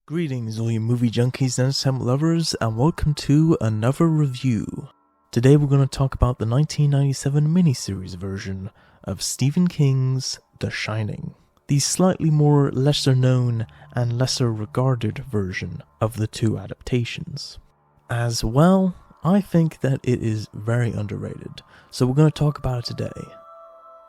Greetings all you movie junkies and entertainment lovers, and welcome to another review. Today we're going to talk about the 1997 miniseries version of Stephen King's The Shining, the slightly more lesser known and lesser regarded version of the two adaptations. As well, I think that it is very underrated, so we're going to talk about it today.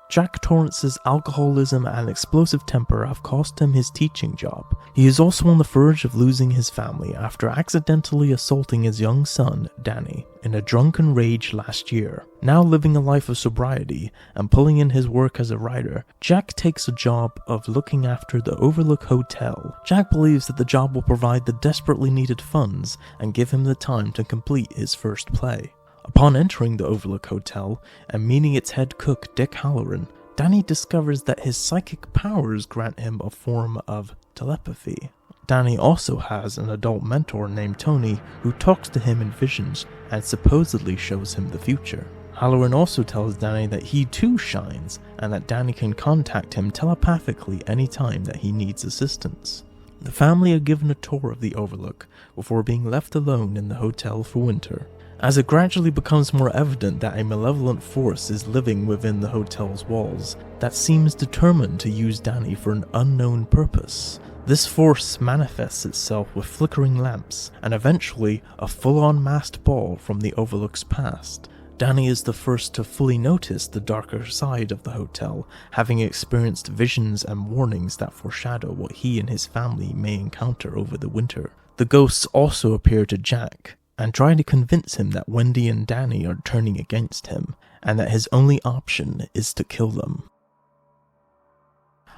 Jack Torrance's alcoholism and explosive temper have cost him his teaching job. He is also on the verge of losing his family after accidentally assaulting his young son, Danny, in a drunken rage last year. Now living a life of sobriety and pulling in his work as a writer, Jack takes a job of looking after the Overlook Hotel. Jack believes that the job will provide the desperately needed funds and give him the time to complete his first play. Upon entering the Overlook Hotel and meeting its head cook, Dick Halloran, Danny discovers that his psychic powers grant him a form of telepathy. Danny also has an adult mentor named Tony who talks to him in visions and supposedly shows him the future. Halloran also tells Danny that he too shines and that Danny can contact him telepathically anytime that he needs assistance. The family are given a tour of the Overlook before being left alone in the hotel for winter. As it gradually becomes more evident that a malevolent force is living within the hotel's walls that seems determined to use Danny for an unknown purpose, this force manifests itself with flickering lamps and eventually a full-on masked ball from the Overlook's past. Danny is the first to fully notice the darker side of the hotel, having experienced visions and warnings that foreshadow what he and his family may encounter over the winter. The ghosts also appear to Jack and try to convince him that Wendy and Danny are turning against him, and that his only option is to kill them.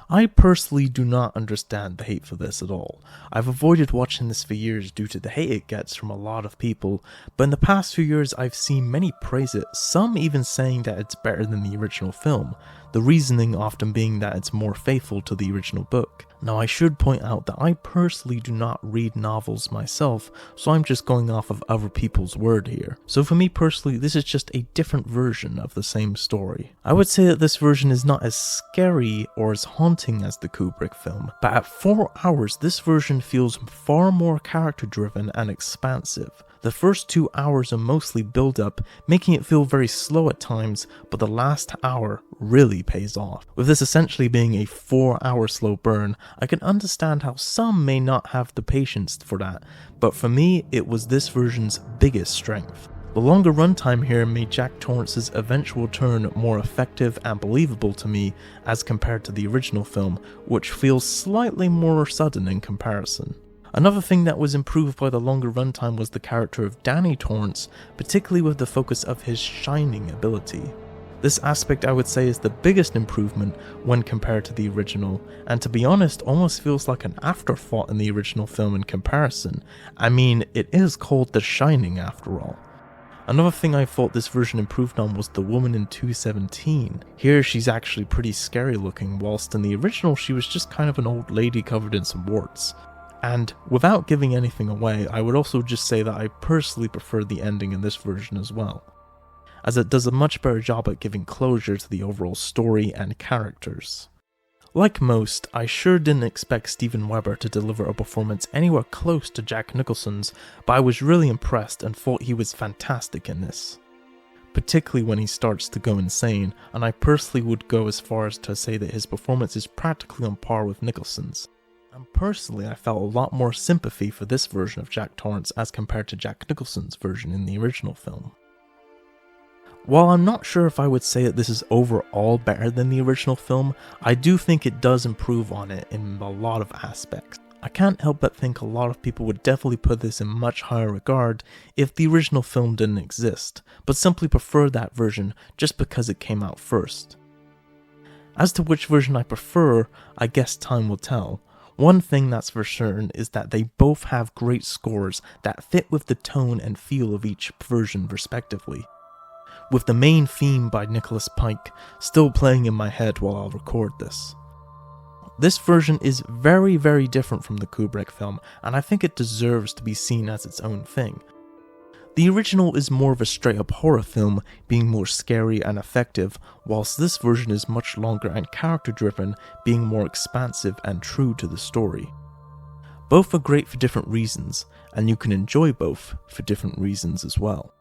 I personally do not understand the hate for this at all. I've avoided watching this for years due to the hate it gets from a lot of people, but in the past few years I've seen many praise it, some even saying that it's better than the original film, the reasoning often being that it's more faithful to the original book. Now I should point out that I personally do not read novels myself, so I'm just going off of other people's word here. So for me personally, this is just a different version of the same story. I would say that this version is not as scary or as haunting as the Kubrick film, but at 4 hours this version feels far more character driven and expansive. The first 2 hours are mostly build up, making it feel very slow at times, but the last hour really pays off. With this essentially being a 4-hour slow burn, I can understand how some may not have the patience for that, but for me it was this version's biggest strength. The longer runtime here made Jack Torrance's eventual turn more effective and believable to me as compared to the original film, which feels slightly more sudden in comparison. Another thing that was improved by the longer runtime was the character of Danny Torrance, particularly with the focus of his shining ability. This aspect I would say is the biggest improvement when compared to the original, and to be honest almost feels like an afterthought in the original film in comparison. I mean, it is called The Shining after all. Another thing I thought this version improved on was the woman in 217. Here she's actually pretty scary looking, whilst in the original she was just kind of an old lady covered in some warts. And without giving anything away, I would also just say that I personally prefer the ending in this version as well, as it does a much better job at giving closure to the overall story and characters. Like most, I sure didn't expect Steven Weber to deliver a performance anywhere close to Jack Nicholson's, but I was really impressed and thought he was fantastic in this, particularly when he starts to go insane, and I personally would go as far as to say that his performance is practically on par with Nicholson's. And personally, I felt a lot more sympathy for this version of Jack Torrance as compared to Jack Nicholson's version in the original film. While I'm not sure if I would say that this is overall better than the original film, I do think it does improve on it in a lot of aspects. I can't help but think a lot of people would definitely put this in much higher regard if the original film didn't exist, but simply prefer that version just because it came out first. As to which version I prefer, I guess time will tell. One thing that's for certain is that they both have great scores that fit with the tone and feel of each version respectively, with the main theme by Nicholas Pike still playing in my head while I'll record this. This version is very, very different from the Kubrick film, and I think it deserves to be seen as its own thing. The original is more of a straight-up horror film, being more scary and effective, whilst this version is much longer and character-driven, being more expansive and true to the story. Both are great for different reasons, and you can enjoy both for different reasons as well.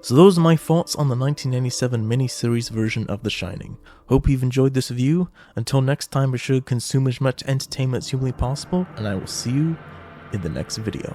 So those are my thoughts on the 1997 miniseries version of The Shining. Hope you've enjoyed this review. Until next time, be sure to consume as much entertainment as humanly possible, and I will see you in the next video.